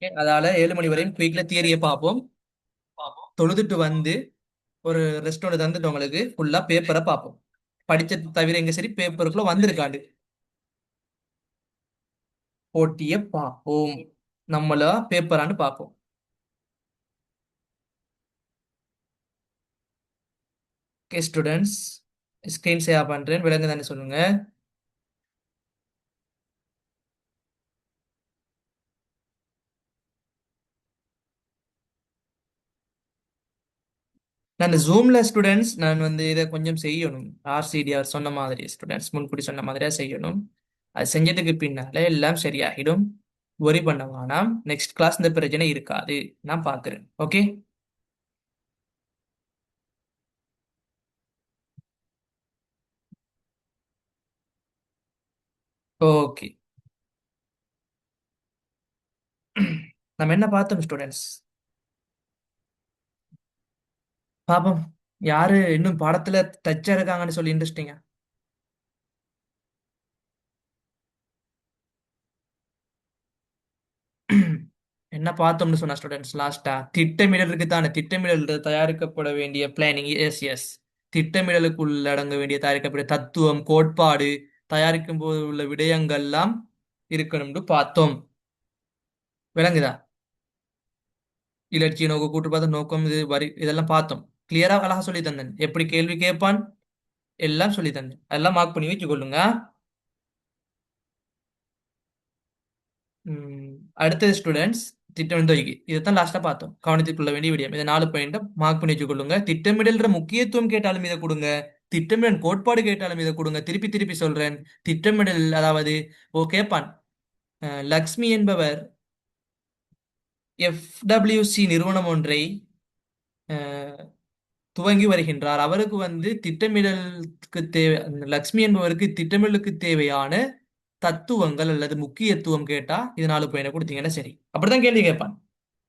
அதால 7 மணி வரையும் குயிக்ல தியரியை பார்ப்போம். தொழுதுட்டு வந்து ஒரு ரெஸ்டாரண்ட் தந்துட்டு உங்களுக்கு ஃபுல்லா பேப்பரை பார்ப்போம். படிச்சது தவிர எங்க சரி பேப்பருக்குள்ள வந்திருக்காண்டு போட்டியை பார்ப்போம். நம்மள பேப்பரான்னு பார்ப்போம். ஓகே ஸ்டூடெண்ட்ஸ், ஸ்கிரீன் ஷேர் பண்றேன், விளங்கு தானே சொல்லுங்க. நான் இந்த ஜூம்ல ஸ்டூடெண்ட்ஸ் நான் வந்து இதை கொஞ்சம் செய்யணும். ஆர்சிடிஆர் சொன்ன மாதிரி ஸ்டூடெண்ட்ஸ் முன்கூட்டி சொன்ன மாதிரியா செய்யணும். அது செஞ்சதுக்கு பின்னால எல்லாம் சரியாகிடும். worry பண்ண வேணாம். நெக்ஸ்ட் கிளாஸ் இந்த பிரச்சனை இருக்காது. நான் பார்க்கிறேன். ஓகே. ஓகே. நம்ம என்ன பார்த்தோம் ஸ்டூடெண்ட்ஸ்? பாப்போம். யாரு இன்னும் பாடத்துல டச்சா இருக்காங்கன்னு சொல்லி இன்ட்ரெஸ்டிங்கா. என்ன பார்த்தோம்னு சொன்னா ஸ்டூடெண்ட்ஸ் லாஸ்டா திட்டமிடலுக்கு தானே. திட்டமிடல் தயாரிக்கப்பட வேண்டிய பிளானிங். Yes yes. திட்டமிடலுக்கு உள்ளடங்க வேண்டிய தயாரிக்கப்பட தத்துவம், கோட்பாடு, தயாரிக்கும் போது உள்ள விடயங்கள்லாம் இருக்கணும்னு பார்த்தோம். விளங்குதா? இலட்சிய நோக்கு, கூட்டுப்பாத நோக்கம், இது வரி இதெல்லாம் பார்த்தோம். கிளியரா அழகா சொல்லி தந்தேன். எப்படி கேள்வி கேட்பான் எல்லாம் சொல்லி தந்தேன். அதெல்லாம் மார்க் பண்ணி வச்சுக்கொள்ளுங்க. ம், அடுத்தது ஸ்டூடெண்ட்ஸ் திட்டமிடல். இதைத்தான் லாஸ்டா பார்த்தோம். கவனத்துக்குள்ள வேண்டிய விடயம் இதை 4 பாயிண்ட் மார்க் பண்ணி வச்சுக்கொள்ளுங்க. திட்டமிடல்ற முக்கியத்துவம் கேட்டாலும் இதை கொடுங்க. திட்டமிடல் கோட்பாடு கேட்டாலும் இதை கொடுங்க. திருப்பி திருப்பி சொல்றேன். திட்டமிடல் அதாவது கேட்பான். லக்ஷ்மி என்பவர் எஃப்டபிள்யூசி நிறுவனம் ஒன்றை அஹ், துவங்கி வருகின்றார். அவருக்கு வந்து திட்டமிடலுக்கு தேவை, லக்ஷ்மி என்பவருக்கு திட்டமிடலுக்கு தேவையான தத்துவங்கள் அல்லது முக்கியத்துவம் கேட்டா இது 4 பாயிண்ட் கொடுத்தீங்கன்னா சரி. அப்படிதான் கேள்வி கேட்பான்.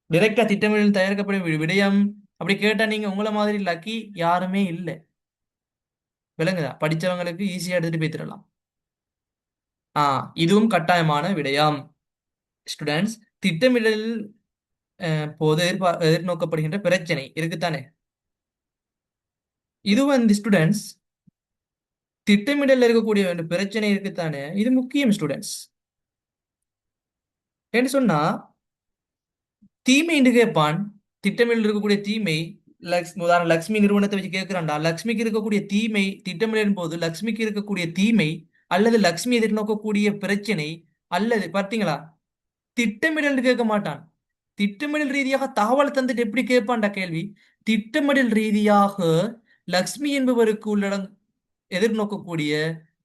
டைரக்டா திட்டமிடல் தயாரிக்கப்படும் விடயம் அப்படி கேட்டா நீங்க உங்களை மாதிரி லக்கி யாருமே இல்லை. விளங்குதா? படிச்சவங்களுக்கு ஈஸியா எடுத்துட்டு போய்த்திடலாம். இதுவும் கட்டாயமான விடயம். ஸ்டூடெண்ட்ஸ், திட்டமிடல் போது எதிர்நோக்கப்படுகின்ற பிரச்சனை இருக்குத்தானே. இது வந்து ஸ்டூடெண்ட்ஸ் திட்டமிடல் இருக்கக்கூடிய ஒரு பிரச்சனை இருக்குத்தானே, இது முக்கியம் ஸ்டூடெண்ட்ஸ். என்ன சொன்னா தீமை என்று கேட்பான். திட்டமிடல் இருக்கக்கூடிய தீமை. உதாரணம் லக்ஷ்மி நிறுவனத்தை வச்சு கேட்கிறான்டா. லக்ஷ்மிக்கு இருக்கக்கூடிய தீமை திட்டமிடலின் போது லக்ஷ்மிக்கு இருக்கக்கூடிய தீமை அல்லது லக்ஷ்மி எதிர்நோக்கக்கூடிய பிரச்சனை அல்லது பார்த்தீங்களா, திட்டமிடல் கேட்க மாட்டான். திட்டமிடல் ரீதியாக தகவல் தந்துட்டு எப்படி கேட்பான்டா கேள்வி. திட்டமிடல் ரீதியாக லக்ஷ்மி என்பவருக்கு உள்ளடங் எதிர்நோக்கக்கூடிய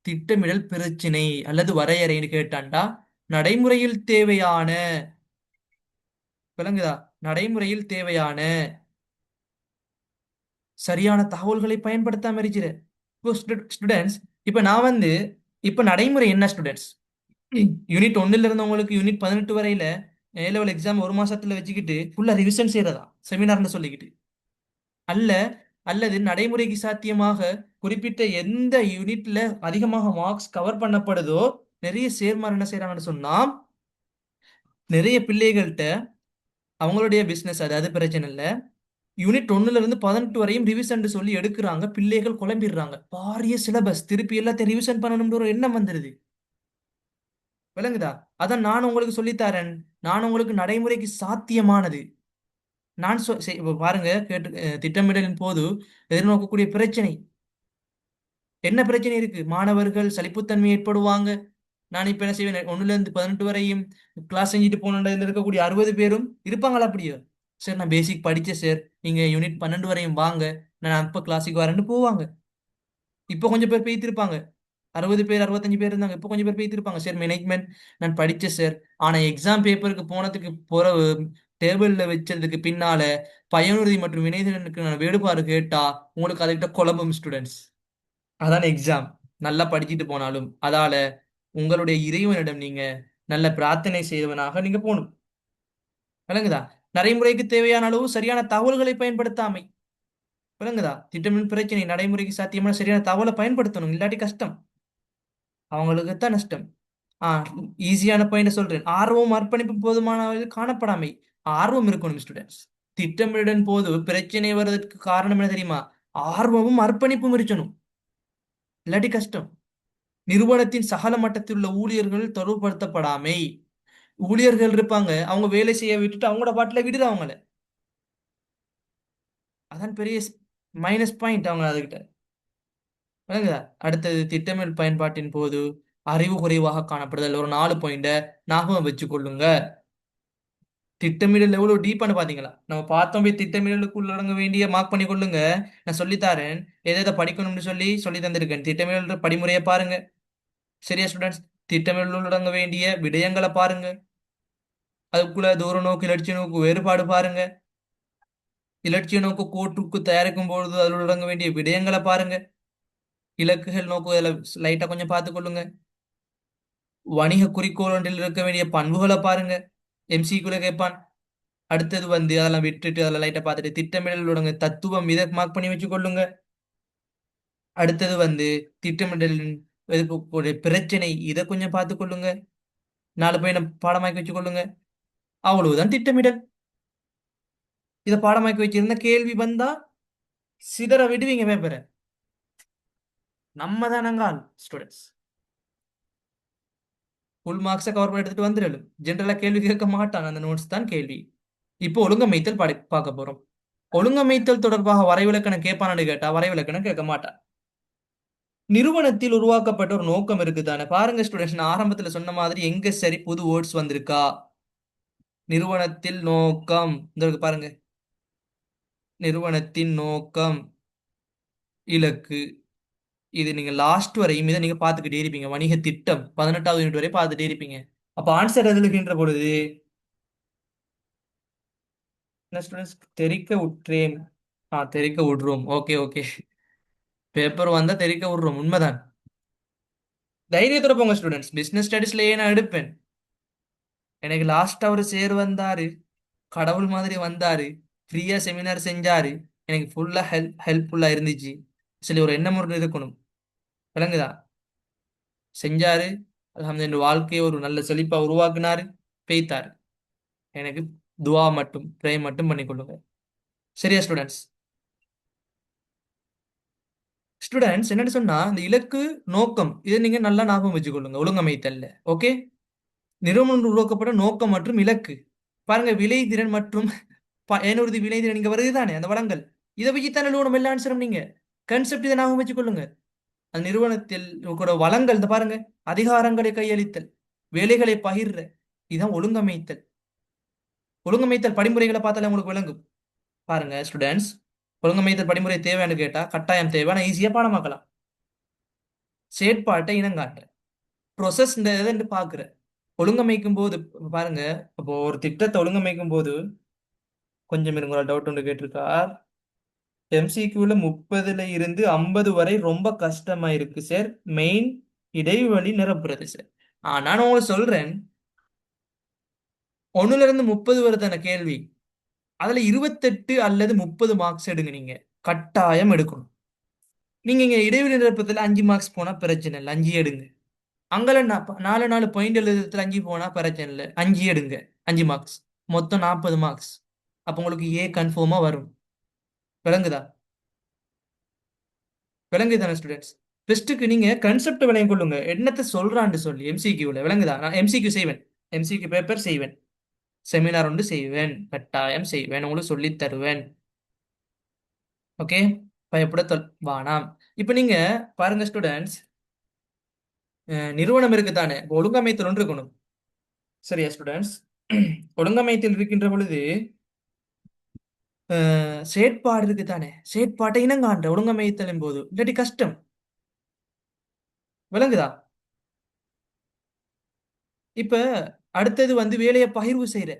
திட்டமிடல் பிரச்சினை அல்லது வரையறைன்னு கேட்டான்டா. நடைமுறையில் தேவையான, விளங்குதா, நடைமுறையில் தேவையான சரியான தகவல்களை பயன்படுத்தாம இருக்கிற இப்போ ஸ்டூடெண்ட்ஸ். இப்ப நான் வந்து இப்ப நடைமுறை என்ன ஸ்டூடெண்ட்ஸ், யூனிட் 1ல இருந்தவங்களுக்கு யூனிட் 18 வரையில ஏ லெவல் எக்ஸாம் ஒரு மாசத்துல வச்சுக்கிட்டு ஃபுல்லா ரிவிஷன் செய்யறதா செமினார்னு சொல்லிக்கிட்டு அல்ல. அல்லது நடைமுறைக்கு சாத்தியமாக குறிப்பிட்ட எந்த யூனிட்ல அதிகமாக மார்க்ஸ் கவர் பண்ணப்படுதோ நிறைய சேர்மார் என்ன செய்யறாங்கன்னு சொன்னா நிறைய பிள்ளைகள்கிட்ட அவங்களுடைய பிசினஸ் அதாவது பிரச்சனை இல்லை. யூனிட் 1ல இருந்து 18 வரையும் ரிவிஷன் சொல்லி எடுக்கிறாங்க. பிள்ளைகள் குழம்பிடுறாங்க. பாரிய சிலபஸ் திருப்பி எல்லாத்தையும் ரிவிஷன் பண்ணணும்ன்ற ஒரு எண்ணம் வந்துருது. விளங்குதா? அதான் நான் உங்களுக்கு சொல்லித்தரேன். நான் உங்களுக்கு நடைமுறைக்கு சாத்தியமானது நான் இப்ப பாருங்க கேட்டு திட்டமிடலின் போது எதிர்நோக்கக்கூடிய பிரச்சனை என்ன பிரச்சனை இருக்கு. மாணவர்கள் சலிப்புத்தன்மை ஏற்படுவாங்க. நான் இப்ப என்ன செய்வேன், 1ல இருந்து 18 வரையும் கிளாஸ் செஞ்சுட்டு போனதுல இருக்கக்கூடிய 60 பேரும் இருப்பாங்களா அப்படியே. சார் நான் பேசிக் படிச்சேன் சார், நீங்க யூனிட் 12 வரையும் வாங்க, நான் அப்ப கிளாஸுக்கு வரேன்னு போவாங்க. இப்போ கொஞ்சம் பேர் பேய்த்திருப்பாங்க. 60 பேர் 65 பேர் இருந்தாங்க. இப்போ கொஞ்சம் பேர் பேய்த்திருப்பாங்க. சார் மேனேஜ்மெண்ட் நான் படிச்சேன் சார், ஆனா எக்ஸாம் பேப்பருக்கு போனதுக்கு போற டேபிள்ல வச்சதுக்கு பின்னால பயனுறுதி மற்றும் வினைதிறனுக்கு நான் வேறுபாடு கேட்டா உங்களுக்கு அதுகிட்ட குழம்பும் ஸ்டூடெண்ட்ஸ். அதான் எக்ஸாம். நல்லா படிச்சுட்டு போனாலும் அதால உங்களுடைய இறைவனிடம் நீங்க நல்ல பிரார்த்தனை செய்தவனாக நீங்க போகணும். விளங்குதா? நடைமுறைக்கு தேவையான அளவு சரியான தகவல்களை பயன்படுத்தாமை. விளங்குதா? திட்டமின் பிரச்சனை நடைமுறைக்கு சாத்தியமான சரியான தகவலை பயன்படுத்தணும். இல்லாட்டி கஷ்டம், அவங்களுக்கு தான் நஷ்டம். ஆ ஈஸியான பாயிண்ட் சொல்றேன். ஆர்வம் அர்ப்பணிப்பு போதுமான அளவில் காணப்படாமை. ஆர்வம் இருக்கணும் ஸ்டூடெண்ட்ஸ். திட்டமிடலின் போது பிரச்சனை வர்றதுக்கு காரணம் என்ன தெரியுமா? ஆர்வமும் அர்ப்பணிப்பும் இருக்கணும். இல்லாட்டி கஷ்டம். நிறுவனத்தின் சகல மட்டத்தில் உள்ள ஊழியர்கள் தொடர்புபடுத்தப்படாமை. ஊழியர்கள் இருப்பாங்க, அவங்க வேலை செய்ய விட்டுட்டு அவங்களோட பாட்டுல விடுற அவங்கள. அதான் பெரிய மைனஸ் பாயிண்ட் அவங்க அதுகிட்ட. விளங்குதா? அடுத்தது திட்டமிடல் பயன்பாட்டின் போது அறிவு குறைவாக காணப்படுதல். ஒரு 4 பாயிண்ட ஞாபகம் வச்சு கொள்ளுங்க. திட்டமிடல் எவ்வளவு டீப்பானு பாத்தீங்களா? நம்ம பார்த்தோம் போய் திட்டமிடலுக்கு உள்ளடங்க வேண்டிய மார்க் பண்ணி கொள்ளுங்க. நான் சொல்லித்தாரேன், எதை எதை படிக்கணும்னு சொல்லி தந்திருக்கேன். திட்டமிடல் படிமுறையை பாருங்க. சரியா ஸ்டூடெண்ட்ஸ்? திட்டமிடல் உள்ளடங்க வேண்டிய விடயங்களை பாருங்க. அதுக்குள்ள தூர நோக்கு இலட்சிய நோக்கு வேறுபாடு பாருங்க. இலட்சிய நோக்கு கோட்டுக்கு தயாரிக்கும் பொழுது அதில் உள்ளடங்க வேண்டிய விடயங்களை பாருங்க. இலக்குகள் நோக்கு அதில் லைட்டா கொஞ்சம் பார்த்துக்கொள்ளுங்க. வணிக குறிக்கோள் ஒன்றில் இருக்க வேண்டிய பண்புகளை பாருங்க. எம்சிக்குள்ள கேட்பான். அடுத்தது அதெல்லாம் விட்டுட்டு அதெல்லாம் லைட்டா பார்த்துட்டு திட்டமிடலோட தத்துவம் இதை மார்க் பண்ணி வச்சு கொள்ளுங்க. அடுத்தது திட்டமிடலின் இருக்கக்கூடிய பிரச்சனை இதை கொஞ்சம் பார்த்து கொள்ளுங்க. 4 பையனை பாடமாக்கி வச்சு கொள்ளுங்க. அவ்வளவுதான் திட்டமிடல். இதை பாடமாக்கி வச்சிருந்த கேள்வி வந்தா சிதற விடுவீங்க பேப்பரை. நம்ம தானங்கால் ஸ்டூடெண்ட்ஸ் ஃபுல் மார்க்ஸை கவர் பண்ணி எடுத்துட்டு வந்துடலும். ஜென்ரலா கேள்வி கேட்க மாட்டான், அந்த நோட்ஸ் தான் கேள்வி. இப்போ ஒழுங்கமைத்தல் பார்க்க போறோம். ஒழுங்கமைத்தல் தொடர்பாக வரைவிலக்கணம் கேட்பானு கேட்டா வரைவிலக்கணம் கேட்க மாட்டான். நிறுவனத்தில் உருவாக்கப்பட்ட ஒரு நோக்கம் இருக்குதானே பாருங்க ஸ்டூடெண்ட்ஸ். நான் ஆரம்பத்துல சொன்ன மாதிரி எங்க சரி புது வேர்ட்ஸ் வந்திருக்கா? நிறுவனத்தில் நோக்கம் இந்த இருக்கு பாருங்க. நிறுவனத்தின் நோக்கம், இலக்கு. இது நீங்க லாஸ்ட் வரையும் இதை நீங்க பார்த்துக்கிட்டே இருப்பீங்க. வணிக திட்டம் 18வது யூனிட் வரை பார்த்துட்டே இருப்பீங்க. அப்ப ஆன்சர் எதுலுகின்ற பொழுது என்ன ஸ்டூடெண்ட்ஸ்? தெரிக்க விட்டுறேன். தெரிக்க விடுறோம். Okay okay. பேப்பர் வந்தா தெரிக்க விடுறோம், உண்மைதான். தைரியத்தோட போங்க ஸ்டூடெண்ட்ஸ். பிசினஸ் ஸ்டடீஸ்லயே நான் எடுப்பேன். எனக்கு லாஸ்ட் அவர் சேர் வந்தாரு, கடவுள் மாதிரி வந்தாரு, ஃப்ரீயா செமினார் செஞ்சாரு. எனக்கு ஃபுல்லா ஹெல்ப்ஃபுல்லா இருந்துச்சு. சரி, ஒரு எண்ணம் ஒன்று இருக்கணும். விளங்குதா? செஞ்சாரு. அல்ஹம்துலில்லாஹ் வாழ்க்கையை ஒரு நல்ல செழிப்பா உருவாக்குனாரு. பெய்த்தாரு. எனக்கு துவா மட்டும் ப்ரே மட்டும் பண்ணிக்கொள்ளுங்க. சரியா ஸ்டூடெண்ட்ஸ்? ஸ்டூடெண்ட்ஸ் என்னன்னு சொன்னா, இந்த இலக்கு நோக்கம் இதை நீங்க நல்லா ஞாபகம் வச்சுக்கொள்ளுங்க ஒழுங்கமைத்தல்ல. ஓகே. நிறுவனம் உருவாக்கப்பட்ட நோக்கம் மற்றும் இலக்கு. பாருங்க, விளைதிறன் மற்றும் பயனுறுதி விளைதிறன் இங்க வருது தானே, அந்த வளங்கள். இதை வச்சுத்தானே நிறுவனம் எல்லா ஆன்சரும். நீங்க கன்செப்ட் இதை ஞாபகம் வச்சுக்கொள்ளுங்க. அந்த நிறுவனத்தில் கூட வளங்கள் இந்த பாருங்க. அதிகாரங்களை கையளித்தல், வேலைகளை பகிர்ற, இதுதான் ஒழுங்கமைத்தல். ஒழுங்கமைத்தல் படிமுறைகளை பார்த்தாலே உங்களுக்கு விளங்கும். பாருங்க ஸ்டூடெண்ட்ஸ், ஒழுங்கமைத்தல் படிமுறை தேவைன்னு கேட்டா கட்டாயம் தேவை. ஆனா ஈஸியா பாடமாக்கலாம். செயற்பாட்டை இனங்காட்டுற ப்ரொசஸ் இந்த இதை பாக்குற ஒழுங்கமைக்கும் போது பாருங்க. இப்போ ஒரு திட்டத்தை ஒழுங்கமைக்கும் போது கொஞ்சம் இருங்க, டவுட் ஒன்று கேட்டிருக்கார். எம்சிக்யூல 30ல இருந்து 50 வரை ரொம்ப கஷ்டமா இருக்கு சார். மெயின் இடைவெளி நிரப்புறது சார். நான் உங்களுக்கு சொல்றேன், 1ல இருந்து 30 வருதான கேள்வி. அதுல 28 அல்லது 30 மார்க்ஸ் எடுங்க. நீங்க கட்டாயம் எடுக்கணும். நீங்க இங்க இடைவெளி நிரப்பத்துல 5 மார்க்ஸ் போனா பிரச்சனை இல்லை, 5 எடுங்க. அங்கல 4 எழுதுறதுல 5 போனா பிரச்சனை இல்லை, 5 எடுங்க. 5 மார்க்ஸ், மொத்தம் 40 மார்க்ஸ். அப்ப உங்களுக்கு ஏ கன்ஃபார்மா வரும். விளங்குதா? விளங்குதானே ஸ்டூடெண்ட்ஸ்? ஃபர்ஸ்ட்டுக்கு நீங்க கன்செப்ட் விளங்கிக் கொள்ளுங்க, என்னத்தை சொல்றான்னு சொல்லி. எம்சிக்யூல விளங்குதா? நான் எம்சிக்யூ செய்வேன், எம்சிக்யூ பேப்பர் செய்வேன், செமினார் ஒன்று செய்வேன், கட்டாயம் செய்வேன், உங்களுக்கு சொல்லி தருவேன். ஓகே. பயப்பட வானாம். இப்ப நீங்க பாருங்க ஸ்டூடெண்ட்ஸ், நிறுவனம் இருக்குதானே, இப்ப ஒழுங்கமைத்தல் ஒன்று இருக்கணும். சரியா ஸ்டூடெண்ட்ஸ்? ஒழுங்கமைத்தல் இருக்கின்ற பொழுது செயற்பாடு இருக்குதானே, செயற்பாட்டை இனங்காண்ற ஒழுங்கமைத்தலின் போது இல்லாட்டி கஷ்டம். விளங்குதா? இப்ப அடுத்தது வேலையை பகிர்வு செய்யற.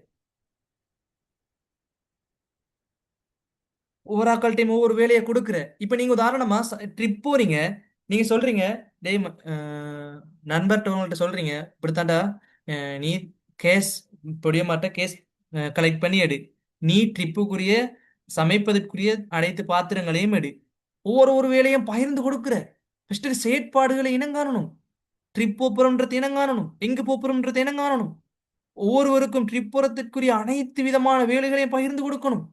ஒவ்வொரு ஆட்கள்டையும் ஒவ்வொரு வேலையை கொடுக்குற. இப்ப நீங்க உதாரணமா ட்ரிப் போறீங்க. நீங்க சொல்றீங்க, டேய் நண்பர்கிட்ட உங்கள்ட்ட சொல்றீங்க, இப்படித்தாண்டா நீ கேஸ் பொடிய மாட்ட கேஸ் கலெக்ட் பண்ணி எடு. நீ ட்ரிப்புக்குரிய சமைப்பதற்குரிய அனைத்து பாத்திரங்களையும் எடு. ஒவ்வொரு வேலையும் பகிர்ந்து கொடுக்குற. ஃபர்ஸ்ட் செயற்பாடுகளை இனங்காணணும். ட்ரிப் போறோம்ன்றது இனம் காணணும், எங்க போறோம்ன்றது இனம் காணணும். ஒவ்வொருவருக்கும் ட்ரிப் போறதுக்குரிய அனைத்து விதமான வேலைகளையும் பகிர்ந்து கொடுக்கணும்.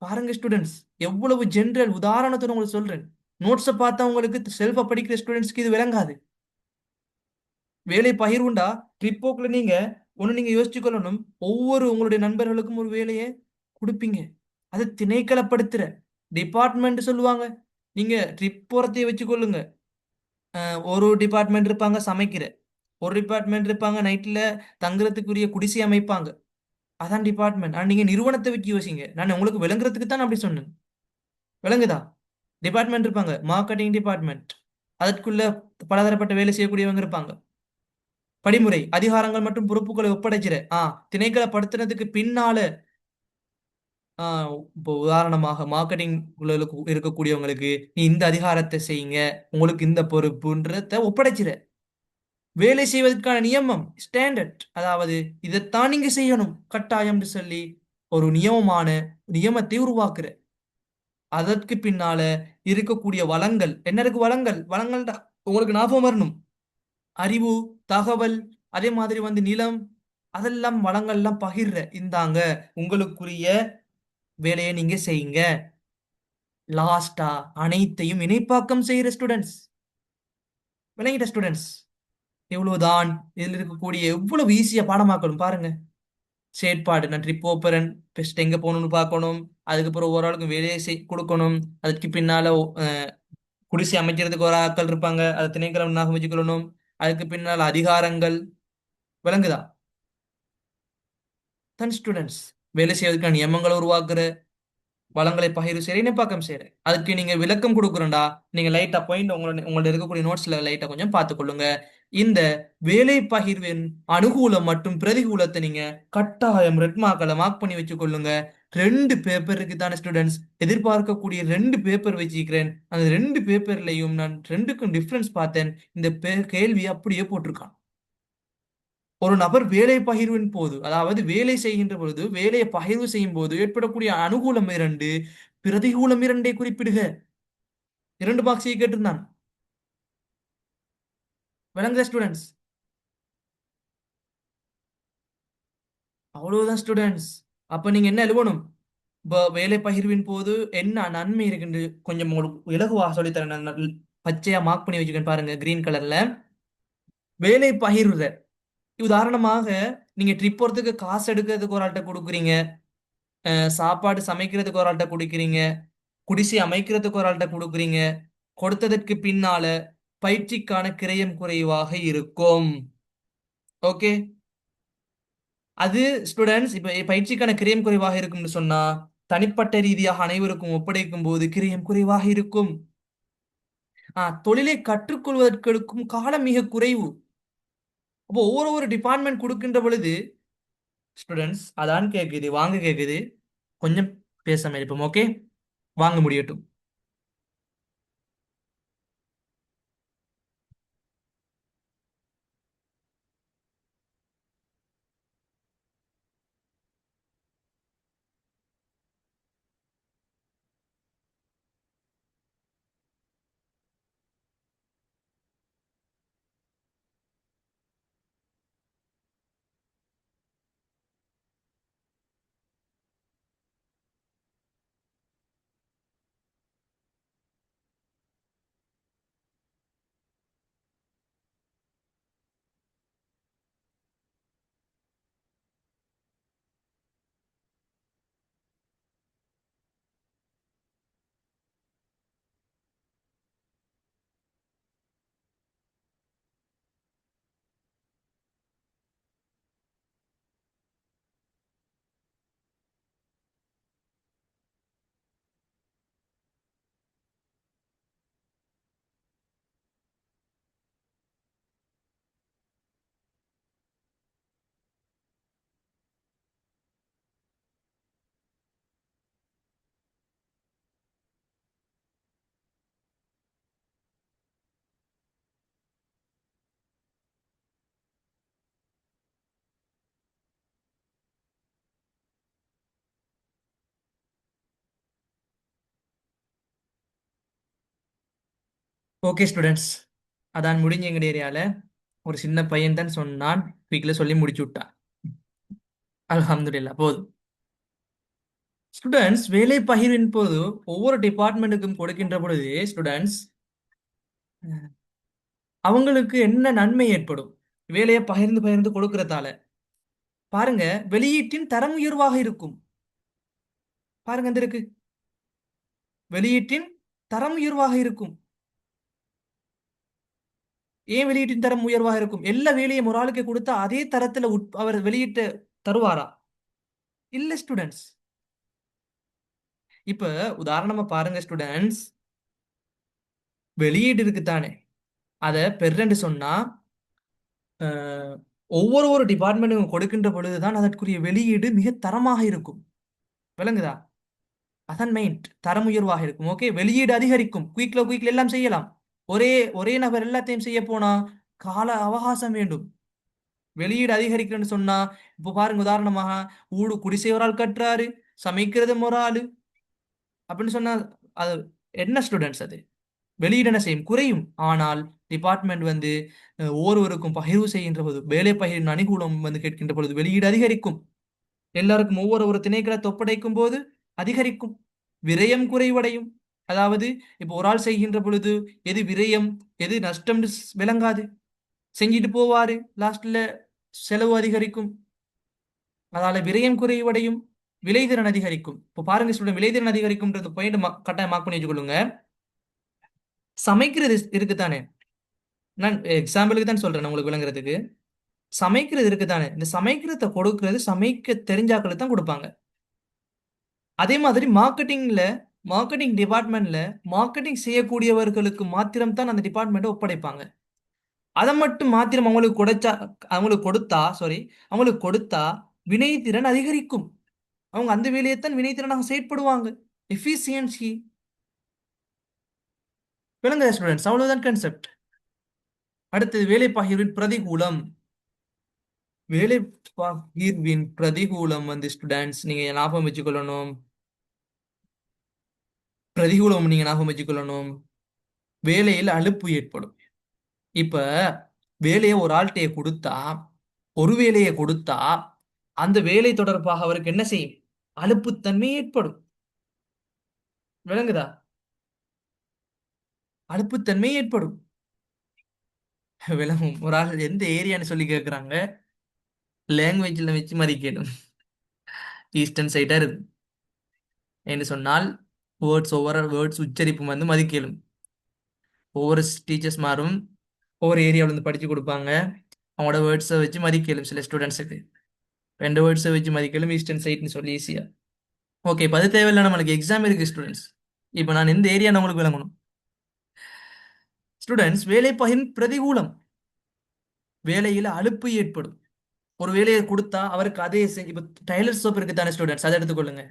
பாருங்க ஸ்டூடெண்ட்ஸ், எவ்வளவு ஜென்ரல் உதாரணத்தை உங்களுக்கு சொல்றேன். நோட்ஸை பார்த்தா உங்களுக்கு செல்ஃபா படிக்கிற ஸ்டூடெண்ட்ஸ்க்கு இது விளங்காது. வேலை பகிர்வுண்டா ட்ரிப்போக்குள்ள நீங்க ஒண்ணு நீங்க யோசிச்சு கொள்ளணும். ஒவ்வொரு உங்களுடைய நண்பர்களுக்கும் ஒரு வேலையை கொடுப்பீங்க. அது திணைக்களப்படுத்துற டிபார்ட்மெண்ட் சொல்லுவாங்க. நீங்க ட்ரிப் போறதைய வச்சுக்கொள்ளுங்க. ஒரு டிபார்ட்மெண்ட் இருப்பாங்க சமைக்கிற, ஒரு டிபார்ட்மெண்ட் இருப்பாங்க நைட்ல தங்குறதுக்குரிய குடிசை அமைப்பாங்க. அதான் டிபார்ட்மெண்ட். ஆனா நீங்க நிறுவனத்தை வச்சு யோசிங்க. நான் உங்களுக்கு விளங்குறதுக்கு தான் அப்படி சொன்னேன். விளங்குதா? டிபார்ட்மெண்ட் இருப்பாங்க, மார்க்கெட்டிங் டிபார்ட்மெண்ட். அதற்குள்ள பலதரப்பட்ட வேலை செய்யக்கூடியவங்க இருப்பாங்க. படிமுறை அதிகாரங்கள் மற்றும் பொறுப்புகளை ஒப்படைச்சிட திணைக்களப்படுத்தினதுக்கு பின்னால இப்போ உதாரணமாக மார்க்கெட்டிங் இருக்கக்கூடியவங்களுக்கு நீ இந்த அதிகாரத்தை செய்யுங்க, உங்களுக்கு இந்த பொறுப்புன்றத ஒப்படைச்சிட. வேலை செய்வதற்கான நியமம் ஸ்டாண்டர்ட், அதாவது இதைத்தான் நீங்க செய்யணும் கட்டாயம்னு சொல்லி ஒரு நியமத்தை உருவாக்குற. அதற்கு பின்னால இருக்கக்கூடிய வளங்கள் என்ன இருக்கு? வளங்கள் உங்களுக்கு ஞாபகம் வரணும். அறிவு, தகவல், அதே மாதிரி நிலம், அதெல்லாம் வளங்கள்லாம் பகிர்ற. இந்தாங்க உங்களுக்குரிய வேலையை நீங்க செய்யுங்க. லாஸ்டா அனைத்தையும் இணைப்பாக்கம் செய்யற ஸ்டூடெண்ட்ஸ். விளங்கிட்ட ஸ்டூடெண்ட்ஸ்? எவ்வளவுதான் இதில் இருக்கக்கூடிய எவ்வளவு ஈஸியா பாடமாக்கணும் பாருங்க. செயற்பாடு, நான் ட்ரிப் போறேன், ஃபர்ஸ்ட் எங்க போகணும்னு பார்க்கணும். அதுக்கப்புறம் ஒரு ஆளுக்கு வேலையை கொடுக்கணும். அதுக்கு பின்னால குடிசை அமைக்கிறதுக்கு ஒரு ஆட்கள் இருப்பாங்க, அதை திணைக்களம் ஞாபகம் வச்சுக்கொள்ளணும். அதுக்கு பின்னால் அதிகாரங்கள். விளங்குதா? தன் ஸ்டூடெண்ட்ஸ் வேலை செய்வதற்கான நியமங்களை உருவாக்குற, வளங்களை பகிர்வு செய்ய இணைப்பாக்கம் செய்யற. அதுக்கு நீங்க விளக்கம் கொடுக்குறேன்டா. நீங்க லைட்டா பாயிண்ட் உங்கள்ட்ட இருக்கக்கூடிய நோட்ஸ்ல லைட்டா கொஞ்சம் பார்த்துக்கொள்ளுங்க. இந்த வேலை பகிர்வின் அனுகூலம் மற்றும் பிரதிகூலத்தை நீங்க கட்டாயம் ரெட் மார்க்ல மார்க் பண்ணி வச்சு கொள்ளுங்க. 2 பேப்பருக்கு தானே ஸ்டூடெண்ட்ஸ் எதிர்பார்க்கக்கூடிய 2 பேப்பர் வச்சிருக்கிறேன். அந்த 2 பேப்பர்லையும் நான் ரெண்டுக்கும் டிஃபரன்ஸ் பார்த்தேன். இந்த கேள்வி அப்படியே போட்டிருக்கான். ஒரு நபர் வேலை பகிர்வின் போது, அதாவது வேலை செய்கின்ற பொழுது, வேலையை பகிர்வு செய்யும் போது ஏற்படக்கூடிய அனுகூலம் 2, பிரதிகூலம் 2 குறிப்பிடுக. 2 பாக்ஸை கேட்டிருந்தான். விளங்குற ஸ்டூடெண்ட்ஸ்? அவ்வளவுதான் ஸ்டூடெண்ட்ஸ். அப்ப நீங்க என்ன எழுதணும்? வேலை பகிர்வின் போது என்ன நன்மை இருக்குன்னு கொஞ்சம் உங்களுக்கு இலகுவா சொல்லித்தரேன். நான் பச்சையா மார்க் பண்ணி வச்சுக்கேன் பாருங்க, கிரீன் கலர்ல. வேலை பகிர்வுத உதாரணமாக, நீங்க ட்ரிப் போறதுக்கு காசு எடுக்கிறதுக்கு ஒரு ஆள்கிட்ட கொடுக்குறீங்க, சாப்பாடு சமைக்கிறதுக்கு ஒரு ஆள்கிட்ட கொடுக்குறீங்க, குடிசை அமைக்கிறதுக்கு ஒரு ஆள்கிட்ட கொடுக்குறீங்க. கொடுத்ததற்கு பின்னால பயிற்சிக்கான கிரயம் குறைவாக இருக்கும். ஓகே. அது ஸ்டூடெண்ட்ஸ் இப்ப பயிற்சிக்கான கிரயம் குறைவாக இருக்கும்னு சொன்னா, தனிப்பட்ட ரீதியாக அனைவருக்கும் ஒப்படைக்கும் போது கிரயம் குறைவாக இருக்கும். தொழிலை கற்றுக்கொள்வதற்கும் காலம் மிக குறைவு. அப்போ ஒவ்வொரு டிபார்ட்மெண்ட் கொடுக்கின்ற பொழுது ஸ்டூடெண்ட்ஸ் அதான் கேக்குது, வாங்க கேக்குது. கொஞ்சம் பேசாம இருப்போம். ஓகே, வாங்க முடியட்டும். ஓகே ஸ்டூடெண்ட்ஸ், அதான் முடிஞ்ச எங்க ஏரியால ஒரு சின்ன பையன் தான் சொன்னான், வீட்டில் சொல்லி முடிச்சு விட்டான். அல்ஹம்துலில்லாஹ் போதும். ஸ்டூடெண்ட்ஸ் வேலை பகிர்வின் போது ஒவ்வொரு டிபார்ட்மெண்ட்டுக்கும் கொடுக்கின்ற பொழுது ஸ்டூடெண்ட்ஸ் அவங்களுக்கு என்ன நன்மை ஏற்படும் வேலையை பகிர்ந்து பகிர்ந்து கொடுக்கறதால? பாருங்க, வெளியீட்டின் தரம் உயர்வாக இருக்கும். பாருங்க அந்த இருக்கு, வெளியீட்டின் தரம் உயர்வாக இருக்கும். ஏன் வெளியீட்டின் தரம் உயர்வாக இருக்கும்? எல்லா வேலையும் ஒரு ஆளுக்கு கொடுத்தா அதே தரத்துல அவர் வெளியிட்டு தருவாரா? இல்ல ஸ்டூடெண்ட்ஸ். இப்ப உதாரணமா பாருங்க ஸ்டூடெண்ட்ஸ், வெளியீடு இருக்குதானே, அதை பெர்ன்னு சொன்னா அஹ், ஒவ்வொரு ஒரு டிபார்ட்மெண்ட்டுக்கும் கொடுக்கின்ற பொழுதுதான் அதற்குரிய வெளியீடு மிக தரமாக இருக்கும். விளங்குதா? அதான் மெயின், தரம் உயர்வாக இருக்கும். ஓகே, வெளியீடு அதிகரிக்கும், குயிக்ல குயிக்ல எல்லாம் செய்யலாம். ஒரே ஒரே நபர் எல்லாத்தையும் செய்ய போனா கால அவகாசம் வேண்டும். வெளியீடு அதிகரிக்கணும்னு சொன்னா, இப்போ பாருங்க உதாரணமாக, குடிசை ஒரு ஆள் கட்டுறாரு, சமைக்கிறது ஒரு ஆளு அப்படின்னு சொன்னா அது என்ன ஸ்டூடெண்ட்ஸ்? அது வெளியீடு என்ன செய்யும்? குறையும். ஆனால் டிபார்ட்மெண்ட் வந்து ஒவ்வொருவருக்கும் பகிர்வு செய்கின்ற போது, வேலை பகிர்வின் அனுகூலம் வந்து கேட்கின்ற பொழுது வெளியீடு அதிகரிக்கும். எல்லாருக்கும் ஒவ்வொரு ஒரு திணைக்களத்தை ஒப்படைக்கும் போது அதிகரிக்கும். விரயம் குறைவடையும். அதாவது இப்போ ஒரு ஆள் செய்கின்ற பொழுது எது விரயம் எது நஷ்டம் விளங்காது. செஞ்சுட்டு போவாரு, லாஸ்ட்ல செலவு அதிகரிக்கும். அதனால விரயம் குறைவடையும், விளைதிறன் அதிகரிக்கும். இப்போ பாருங்க ஸ்டூடெண்ட், விளைதிறன் அதிகரிக்கும்ன்றது பாயிண்ட் கட்டாயம் மார்க் பண்ணி வச்சுக்கொள்ளுங்க. சமைக்கிறது இருக்குதானே, நான் எக்ஸாம்பிளுக்கு தான் சொல்றேன் உங்களுக்கு விளங்குறதுக்கு. சமைக்கிறது இருக்குதானே, இந்த சமைக்கிறத கொடுக்கறது சமைக்க தெரிஞ்சாக்களுக்கு தான் கொடுப்பாங்க. அதே மாதிரி மார்க்கெட்டிங் டிபார்ட்மெண்ட்ல மார்க்கெட்டிங் செய்யக்கூடியவர்களுக்கு மாத்திரம் தான் அந்த டிபார்ட்மெண்ட்டை ஒப்படைப்பாங்க. அதை மட்டும் மாத்திரம் அவங்களுக்கு கொடுத்தா சாரி அவங்களுக்கு கொடுத்தா வினைத்திறன் அதிகரிக்கும். அவங்க அந்த வேலையைத்தான் வினைத்திறனாக செயற்படுவாங்க. எஃபிசியன்சி. விளங்குதா ஸ்டூடெண்ட்ஸ்? அவ்வளவுதான் கான்செப்ட். அடுத்தது வேலை பகிர்வின் பிரதிகூலம். வேலை பகிர்வின் பிரதிகூலம் வந்து ஸ்டூடெண்ட்ஸ் நீங்க ஞாபகம் வச்சுக்கொள்ளணும். பிரதிகூலம் நீங்க ஞாபகம் வச்சுக்கொள்ளணும். வேலையில் அலுப்பு ஏற்படும். இப்ப வேலையை ஒரு ஆள்கிட்ட கொடுத்தா, ஒரு வேலையை கொடுத்தா அந்த வேலை தொடர்பாக அவருக்கு என்ன செய்யும்? அலுப்புத்தன்மை ஏற்படும். விளங்குதா? அலுப்புத்தன்மை ஏற்படும். விளங்கும். ஒரு ஆள் எந்த ஏரியான்னு சொல்லி கேட்குறாங்க, லாங்குவேஜ்ல வச்சு மதிக்கணும். ஈஸ்டர்ன் சைடா இருக்கு என்று சொன்னால் ஒவ்வொரு வேர்ட்ஸ் உச்சரிப்பு வந்து மதிக்கலும். ஒவ்வொரு டீச்சர்ஸ் மாரும் ஒவ்வொரு ஏரியாவில இருந்து படிச்சு கொடுப்பாங்க. அவங்களோட வேர்ட்ஸை வச்சு மதிக்கலும். சில ஸ்டூடெண்ட்ஸுக்கு ரெண்டு வேர்ட்ஸை வச்சு மதிக்கலும், ஈஸ்டர்ன் சைட்னு சொல்லி ஈஸியா. ஓகே, இப்போ அது தேவையில்லை, நம்மளுக்கு எக்ஸாம் இருக்கு ஸ்டூடெண்ட்ஸ். இப்போ நான் எந்த ஏரியான்னு உங்களுக்கு விளங்கணும். ஸ்டூடெண்ட்ஸ், வேலை பகிர்வு பிரதிகூலம். வேலையில அலுப்பு ஏற்படும். ஒரு வேலையை கொடுத்தா அவருக்கு அதே செஞ்சு, இப்போ டைலர் ஷாப் இருக்கு தானே ஸ்டூடெண்ட்ஸ், அதை எடுத்துக்கொள்ளுங்க.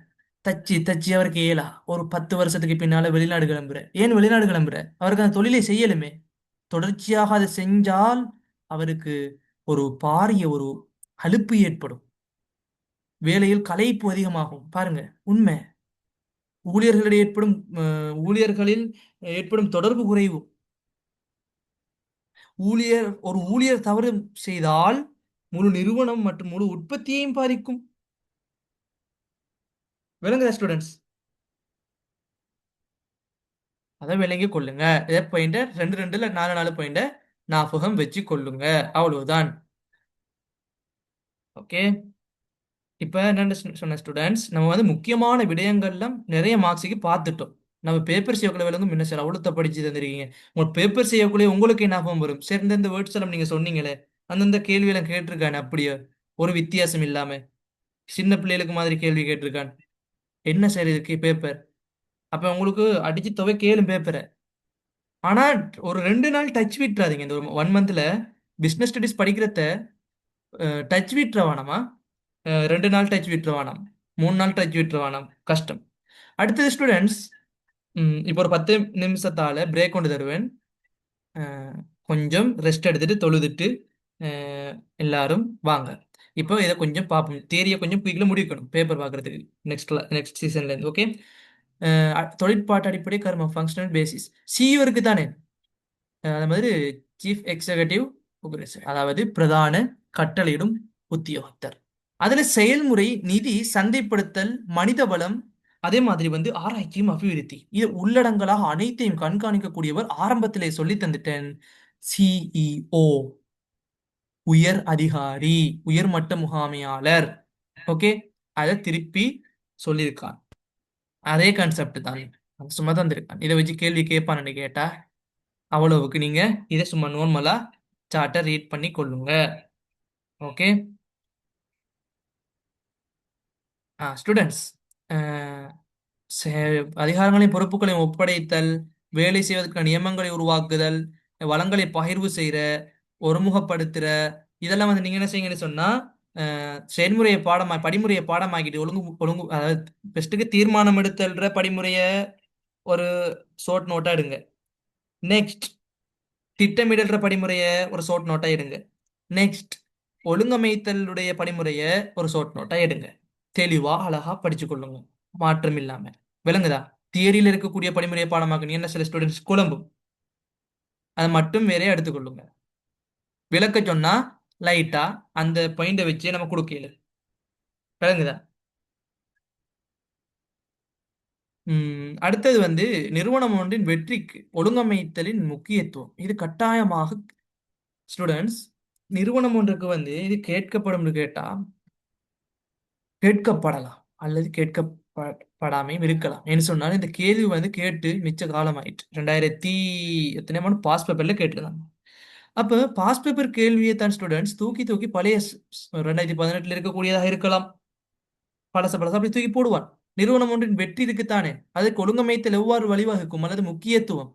தச்சு தச்சு அவருக்கு ஏலா ஒரு 10 வருஷத்துக்கு பின்னால வெளிநாடு கிளம்புற. ஏன் வெளிநாடு கிளம்புற? அவருக்கு அந்த தொழிலை செய்யலுமே. தொடர்ச்சியாக அதை செஞ்சால் அவருக்கு ஒரு பாரிய ஒரு அலுப்பு ஏற்படும். வேலையில் களைப்பு அதிகமாகும். பாருங்க, உண்மை. ஊழியர்களிடையே ஊழியர்களில் ஏற்படும் தொடர்பு குறைவு. ஒரு ஊழியர் தவறு செய்தால் முழு நிறுவனம் மற்றும் முழு உற்பத்தியையும் பாதிக்கும். விளங்குதா ஸ்டூடெண்ட்ஸ்? அதை விளங்கி கொள்ளுங்க. இதை பாயிண்ட 2 இல்ல 4 பாயிண்ட ஞாபகம் வச்சு கொள்ளுங்க. அவ்வளவுதான். ஓகே, இப்ப என்ன சொன்ன ஸ்டூடெண்ட்ஸ், நம்ம வந்து முக்கியமான விடயங்கள்லாம் நிறைய மார்க்ஸுக்கு பார்த்துட்டோம். நம்ம பேப்பர் செய்யக்குள்ள விளங்கும் என்ன சார் அவ்வளோத்த படிச்சு தந்திருக்கீங்க. உங்க பேப்பர் செய்யக்குள்ளே உங்களுக்கு ஞாபகம் வரும். சரி, இந்த வேர்ட்ஸ் எல்லாம் நீங்க சொன்னீங்களே, அந்தந்த கேள்வி எல்லாம் கேட்டிருக்கானே அப்படியே ஒரு வித்தியாசம் இல்லாம சின்ன பிள்ளைகளுக்கு மாதிரி கேள்வி கேட்டிருக்கான். என்ன சார் இதுக்கு பேப்பர்? அப்ப உங்களுக்கு அடிச்சு துவை கேளும் பேப்பரை. ஆனா ஒரு 2 நாள் டச் விட்டுறாதீங்க. இந்த 1 மந்த்ல பிசினஸ் ஸ்டடிஸ் படிக்கிறத டச் விட்டுற வேணாமா? 2 நாள் டச் விட்டுற வேணாம், 3 நாள் டச் விட்டுற வேணாம், கஷ்டம். அடுத்தது ஸ்டூடெண்ட்ஸ், இப்போ ஒரு 10 நிமிஷத்தால பிரேக் கொண்டு தருவேன். அஹ், கொஞ்சம் ரெஸ்ட் எடுத்துட்டு தொழுதுட்டு அஹ், எல்லாரும் வாங்க. இப்போ இதை கொஞ்சம் பார்ப்போம். தியரியை கொஞ்சம் குயிக்கில் முடிக்கணும் பேப்பர் பார்க்கறதுக்கு. நெக்ஸ்ட் சீசன்ல இருந்து. ஓகே, தொழிற்பாட்டு அடிப்படை கர்மம் ஃபங்க்ஷனல் பேசிஸ் சிஇஓ இருக்கு தானே. அது மாதிரி சீஃப் எக்ஸிகூட்டிவ் ஆபரேசர், அதாவது பிரதான கட்டளையிடும் உத்தியோகத்தர். அதுல செயல்முறை, நிதி, சந்தைப்படுத்தல், மனித வளம், அதே மாதிரி வந்து ஆராய்ச்சியும் அபிவிருத்தி, இது உள்ளடங்கலாக அனைத்தையும் கண்காணிக்கக்கூடியவர். ஆரம்பத்திலே சொல்லி தந்துட்டேன், சிஇஓ, உயர் அதிகாரி, உயர்மட்ட முகாமையாளர். ஓகே, அதை திருப்பி சொல்லியிருக்கான். அதே கான்செப்ட் தான், சும்மா தந்திருக்கான். இதை வச்சு கேள்வி கேட்பான்னு கேட்டா அவ்வளவுக்கு நீங்க இதை சும்மா நார்மலா சார்ட்டை ரீட் பண்ணி கொள்ளுங்க. ஓகே ஸ்டூடெண்ட்ஸ், அதிகாரங்களையும் பொறுப்புகளையும் ஒப்படைத்தல், வேலை செய்வதற்கான நியமங்களை உருவாக்குதல், வளங்களை பகிர்வு செய்யற, ஒருமுகப்படுத்துற, இதெல்லாம் வந்து நீங்க என்ன செய்யுங்கன்னு சொன்னா செயல்முறையை படிமுறையை பாடமாக்கிட்டு ஒழுங்கு ஒழுங்கு, அதாவது பெஸ்ட்டுக்கு தீர்மானம் எடுத்தல்ற படிமுறைய ஒரு ஷார்ட் நோட்டா எடுங்க. நெக்ஸ்ட், திட்டமிடல்ற படிமுறைய ஒரு ஷார்ட் நோட்டா எடுங்க. நெக்ஸ்ட், ஒழுங்கமைத்தலுடைய படிமுறைய ஒரு ஷார்ட் நோட்டா எடுங்க. தெளிவா அழகா படிச்சு கொள்ளுங்க, மாற்றம் இல்லாம. விளங்குதா? தியரியில இருக்கக்கூடிய படிமுறையை பாடமாக்க என்ன சில ஸ்டூடெண்ட்ஸ் குழம்பும், அதை மட்டும் வேற எடுத்துக்கொள்ளுங்க. விளக்க சொன்னா லைட்டா அந்த பாயிண்ட வச்சு நம்ம கொடுக்கல. விளங்குதா? அடுத்தது வந்து நிறுவனம் ஒன்றின் வெற்றிக்கு ஒழுங்கமைத்தலின் முக்கியத்துவம். இது கட்டாயமாக ஸ்டூடெண்ட்ஸ், நிறுவனம் ஒன்றுக்கு வந்து இது கேட்கப்படும் கேட்டா கேட்கப்படலாம் அல்லது கேட்கப்படாமையும் இருக்கலாம். என்ன சொன்னாலும் இந்த கேள்வி வந்து கேட்டு மிச்ச காலம் ஆயிட்டு, 2000 எத்தனை பாஸ் பேப்பர்ல கேட்டிருந்தாங்க. அப்ப பாஸ் பேப்பர் கேள்வியை தான் ஸ்டூடெண்ட்ஸ் தூக்கி தூக்கி பழைய 2018 இருக்கக்கூடியதாக இருக்கலாம், பழச பழச அப்படி தூக்கி போடுவான். நிறுவனம் ஒன்றின் வெற்றி இருக்குத்தானே, அதுக்கு ஒழுங்கமைத்தல் எவ்வாறு வழிவகுக்கும் அல்லது முக்கியத்துவம்.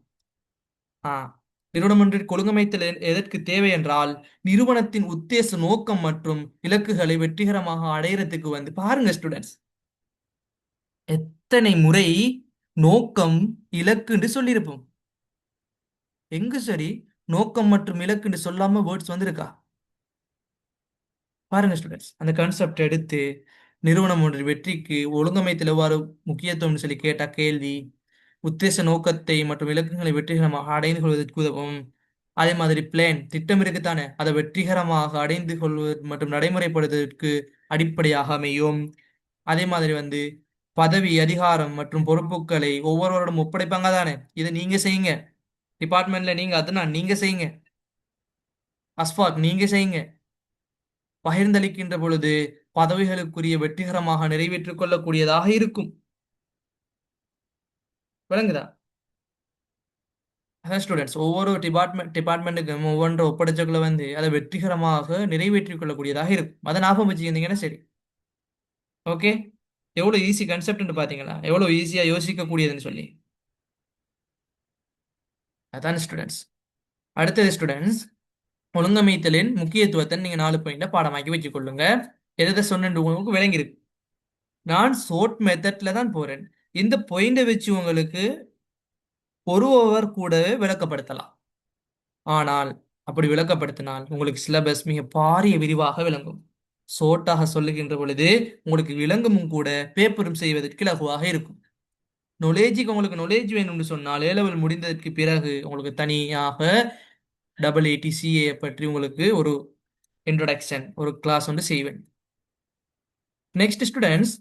ஆஹ் நிறுவனம் ஒன்றிற்கு ஒழுங்கமைத்தல் எதற்கு தேவை என்றால், நிறுவனத்தின் உத்தேச நோக்கம் மற்றும் இலக்குகளை வெற்றிகரமாக அடையறதுக்கு வந்து பாருங்க ஸ்டூடெண்ட்ஸ், எத்தனை முறை நோக்கம் இலக்குன்னு சொல்லியிருப்போம். எங்க சரி நோக்கம் மற்றும் இலக்குன்னு சொல்லாம வேர்ட்ஸ் வந்திருக்கா? பாருங்க ஸ்டூடெண்ட்ஸ், அந்த கான்செப்ட் எடுத்து நிறுவனம் ஒன்றின் வெற்றிக்கு ஒழுங்கமைத்தல் எவ்வாறு முக்கியத்துவம்னு சொல்லி கேட்ட கேள்வி, உத்தேச நோக்கத்தை மற்றும் இலக்குகளை வெற்றிகரமாக அடைந்து கொள்வதற்கு உதவும். அதே மாதிரி பிளான், திட்டம் இருக்குத்தானே, அதை வெற்றிகரமாக அடைந்து கொள்வது மற்றும் நடைமுறைப்படுத்துவதற்கு அடிப்படையாக அமையும். அதே மாதிரி வந்து பதவி, அதிகாரம் மற்றும் பொறுப்புகளை ஒவ்வொருவரோடும் ஒப்படைப்பாங்க தானே, இதை நீங்க செய்யுங்க. டிபார்ட்மெண்ட்ல நீங்க அதனால் நீங்க செய்யுங்க, அஸ்பாக் நீங்க செய்யுங்க. பகிர்ந்தளிக்கின்ற பொழுது பதவிகளுக்குரிய வெற்றிகரமாக நிறைவேற்றிக் கொள்ளக்கூடியதாக இருக்கும். விளங்குதா? அதான் ஸ்டூடெண்ட்ஸ், ஒவ்வொரு டிபார்ட்மெண்ட்டுக்கும் ஒவ்வொன்று ஒப்படைச்சக்குள்ள வந்து அதை வெற்றிகரமாக நிறைவேற்றிக் கொள்ளக்கூடியதாக இருக்கும். அதை ஞாபகம் வச்சுக்கிட்டீங்கன்னா சரி. ஓகே, எவ்வளவு ஈஸி கான்செப்ட்னு பாத்தீங்களா, எவ்வளவு ஈஸியா யோசிக்க கூடியதுன்னு சொல்லி. அதான் ஸ்டூடெண்ட்ஸ். அடுத்தது ஸ்டூடெண்ட்ஸ், ஒழுங்கமைத்தலின் முக்கியத்துவத்தை நீங்க 4 பாயிண்ட பாடமாக்கி வச்சுக்கொள்ளுங்க. எதை சொன்னு உங்களுக்கு விளங்கிருக்கு. நான் ஷார்ட் மெத்தட்ல தான் போறேன். இந்த பாயிண்ட வச்சு உங்களுக்கு ஒரு ஓவர் கூடவே விளக்கப்படுத்தலாம். ஆனால் அப்படி விளக்கப்படுத்தினால் உங்களுக்கு சிலபஸ் மிக பாரிய விரிவாக விளங்கும். ஷோர்ட்டாக சொல்லுகின்ற பொழுது உங்களுக்கு விளங்கமும் கூட பேப்பரும் செய்வதற்கு இலகுவாக இருக்கும். உங்களுக்கு நாலேஜ் வேணும்னு சொன்னால் A-level முடிந்ததற்கு பிறகு உங்களுக்கு தனியாக AATCA பற்றி உங்களுக்கு ஒரு இன்ட்ரோடக்ஷன், ஒரு கிளாஸ் ஒன்று செய்வேன். நெக்ஸ்ட் ஸ்டூடெண்ட்ஸ்,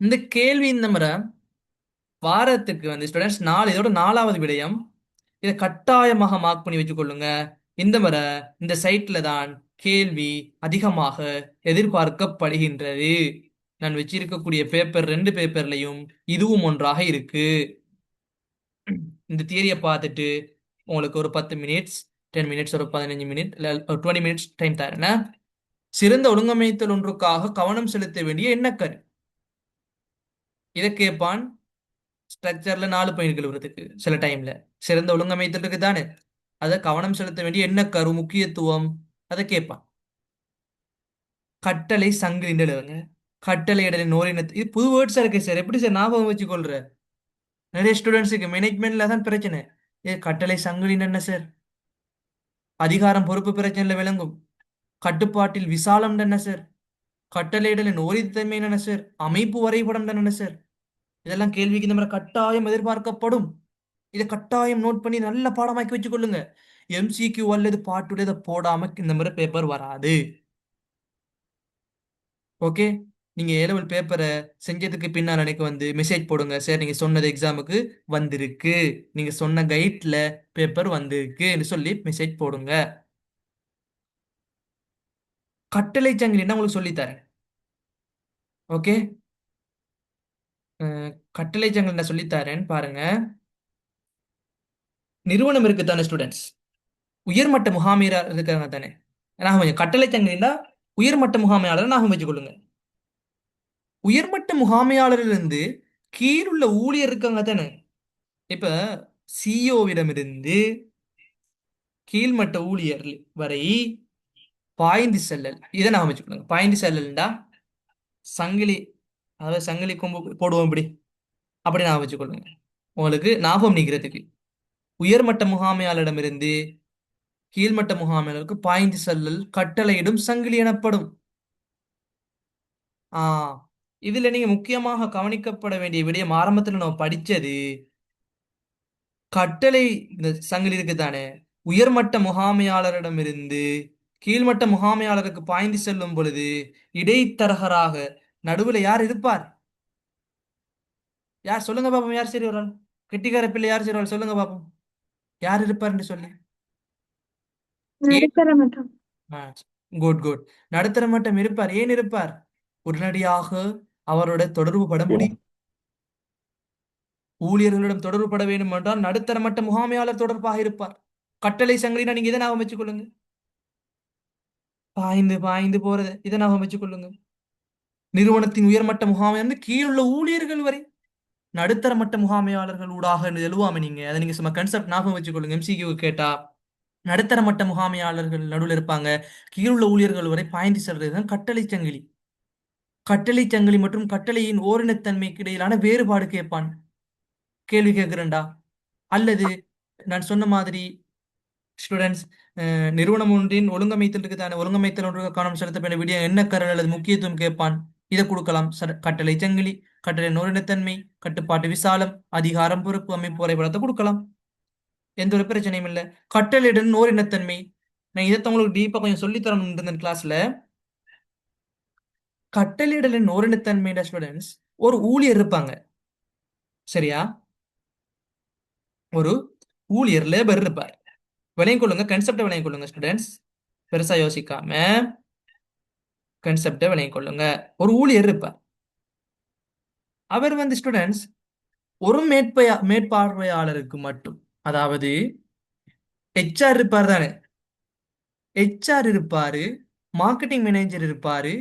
இந்த கேள்வி இந்த முறை வாரத்துக்கு வந்து ஸ்டூடெண்ட்ஸ் இதோட 4வது விடயம். இதை கட்டாயமாக மார்க் பண்ணி வச்சுக்கொள்ளுங்க. இந்த முறை இந்த சைட்ல தான் கேள்வி அதிகமாக எதிர்பார்க்கப்படுகின்றது. நான் வச்சிருக்கக்கூடிய பேப்பர் 2 பேப்பர்லையும் இதுவும் ஒன்றாக இருக்கு. இந்த தியரியை பார்த்துட்டு உங்களுக்கு ஒரு 10 மினிட்ஸ், 10 மினிட்ஸ், ஒரு 15 மினிட் இல்லை ஒரு 20 மினிட்ஸ் டைம் தரேன்னா, சிறந்த ஒழுங்கமைத்தல் ஒன்றுக்காக கவனம் செலுத்த வேண்டிய எண்ணக்கரு, இதை கேட்பான். ஸ்ட்ரக்சர்ல 4 பாயிண்ட்கள் வருதுக்கு சில டைம்ல சிறந்த ஒழுங்கமைத்தல் இருக்கு தானே, அதை கவனம் செலுத்த வேண்டிய எண்ணக்கரு, முக்கியத்துவம், அதை கேட்பான். கட்டளை சங்கிலின்னு எழுதுங்க. கட்டளை இடலை நோரினத்து, இது புது வேர்ட்ஸா இருக்கு சார், எப்படி சார் ஞாபகம் வச்சுக்கொள்ற? நிறைய ஸ்டூடெண்ட்ஸுக்கு மேனேஜ்மெண்ட்ல தான் பிரச்சனை. கட்டளை சங்கிலின்னு என்ன சார்? அதிகாரம் பொறுப்பு பிரச்சனைல விளங்கும். கட்டுப்பாட்டில் விசாலம் என்ன சார்? கட்டளையிடலின் ஓரித்தன்மை என்ன சார்? அமைப்பு வரைபடம் என்ன சார்? இதெல்லாம் கேள்விக்கு இந்த மாதிரி கட்டாயம் எதிர்பார்க்கப்படும். இதை கட்டாயம் நோட் பண்ணி நல்ல பாடமாக்கி வச்சுக்கொள்ளுங்க. எம்சிக்யூ அல்லது பாட்டுடைய இதை போடாம இந்த மாதிரி பேப்பர் வராது. ஓகே, நீங்க ஏலவல் பேப்பரை செஞ்சதுக்கு பின்னால் எனக்கு வந்து மெசேஜ் போடுங்க, சார் நீங்க சொன்னது எக்ஸாமுக்கு வந்திருக்கு, நீங்க சொன்ன கைட்ல பேப்பர் வந்திருக்குன்னு சொல்லி மெசேஜ் போடுங்க. கட்டளை சங்கிலின்னா உங்களுக்கு சொல்லித்தரேன். ஓகே, கட்டளை சங்கிலி நான் சொல்லித்தரேன் பாருங்க. நிறுவனம் இருக்கு தானே ஸ்டூடெண்ட்ஸ், உயர்மட்ட முகாமையாளர் இருக்காங்க தானே, நான் கொஞ்சம் கட்டளை சங்கிலின்னா உயர்மட்ட முகாமையாளர் நான் வச்சுக்கொள்ளுங்க. உயர்மட்ட முகாமையாளரிலிருந்து கீழுள்ள ஊழியர் இருக்காங்க தானே. இப்ப சிஇஓவிடமிருந்து கீழ்மட்ட ஊழியர் வரை பாய்ந்து செல்லல், இதை நான் வச்சுக்கொள்ளுங்க. பாய்ந்து செல்லல்டா சங்கிலி, அதாவது சங்கிலி கொம்பு போடுவோம் இப்படி, அப்படி நான் வச்சுக்கொள்ளுங்க உங்களுக்கு ஞாபகம் நிற்கிறதுக்கு. உயர்மட்ட முகாமையாளரிடமிருந்து கீழ்மட்ட முகாமையாளருக்கு பாய்ந்து செல்லல் கட்டளையிடும் சங்கிலி எனப்படும். ஆ இதுல நீங்க முக்கியமாக கவனிக்கப்பட வேண்டிய விடயம், ஆரம்பத்துல நம்ம படிச்சது கட்டளை, இந்த சங்கிலி இருக்கு தானே, உயர்மட்ட முகாமையாளரிடமிருந்து கீழ்மட்ட முகாமையாளருக்கு பாய்ந்து செல்லும் பொழுது இடைத்தரகராக நடுவுல யார் இருப்பார்? யார் சொல்லுங்க பாப்போம், யார் சரி ஒரு ஆள், கெட்டிக்கார பிள்ளை யார் சரி ஒரு ஆள் சொல்லுங்க பாப்போம், யார் இருப்பார்னு சொல்லி. நடுத்தர மட்டம். குட் குட், நடுத்தர மட்டம் இருப்பார். ஏன் இருப்பார்? உடனடியாக அவரோட தொடர்பு பட முடியும். ஊழியர்களிடம் தொடர்பு பட வேண்டும் என்றால் நடுத்தர மட்ட முகாமையாளர் தொடர்பாக இருப்பார். கட்டளை சங்கிலினா நீங்க இதை ஞாபகம் வச்சுக் கொள்ளுங்க, பாய்ந்து பாய்ந்து போறது, இதை ஞாபகம் வச்சுக் கொள்ளுங்க. நிறுவனத்தின் உயர்மட்ட முகாமை வந்து கீழுள்ள ஊழியர்கள் வரை நடுத்தர மட்ட முகாமையாளர்கள் ஊடாக எழுவாம நீங்க அதை நீங்க சும்மா கன்செப்ட் ஞாபகம் வச்சுக் கொள்ளுங்க. எம்சிக்யூ கேட்டா நடுத்தர மட்ட முகாமையாளர்கள் நடுவில் இருப்பாங்க, கீழுள்ள ஊழியர்கள் வரை பாய்ந்து செல்றதுதான் கட்டளை சங்கிலி. கட்டளை சங்கிலி மற்றும் கட்டளையின் ஓரினத்தன்மைக்கு இடையிலான வேறுபாடு கேட்பான், கேள்வி கேட்கிறேன்டா. அல்லது நான் சொன்ன மாதிரி ஸ்டூடெண்ட்ஸ், நிறுவனம் ஒன்றின் ஒழுங்கமைத்தல் இருக்குதானே, ஒழுங்கமைத்தல் ஒன்று கவனம் செலுத்த வேண்டிய விடயம் என்ன கருள் அல்லது முக்கியத்துவம் கேட்பான், இதை கொடுக்கலாம். கட்டளை சங்கிலி, கட்டளை நோரினத்தன்மை, கட்டுப்பாட்டு விசாலம், அதிகாரம், பொறுப்பு, அமைப்பு வரைபடத்தை கொடுக்கலாம். எந்த ஒரு பிரச்சனையும் இல்லை. கட்டளையுடன் நோரினத்தன்மை, நான் இதை உங்களுக்கு டீப்பா கொஞ்சம் சொல்லித்தரணும் இந்த கிளாஸ்ல. கட்டளையிடலின் ஓரினத்தன்மையிட ஸ்டூடெண்ட்ஸ், ஒரு ஊழியர் இருப்பாங்க சரியா, ஒரு ஊழியர் லேபர் இருப்பார். விளையும் கொள்ளுங்க, கன்செப்டை விளையும் கொள்ளுங்க ஸ்டூடெண்ட்ஸ், பெருசா யோசிக்காம கன்செப்டை விளையும் கொள்ளுங்க. ஒரு ஊழியர் இருப்பார், அவர் வந்து ஸ்டூடெண்ட்ஸ் ஒரு மேற்பார்வையாளருக்கு மட்டும், அதாவது ஹெச்ஆர் இருப்பார் தானே, ஹெச்ஆர் இருப்பாரு, மார்க்கெட்டிங் மேனேஜர் இருப்பாரு,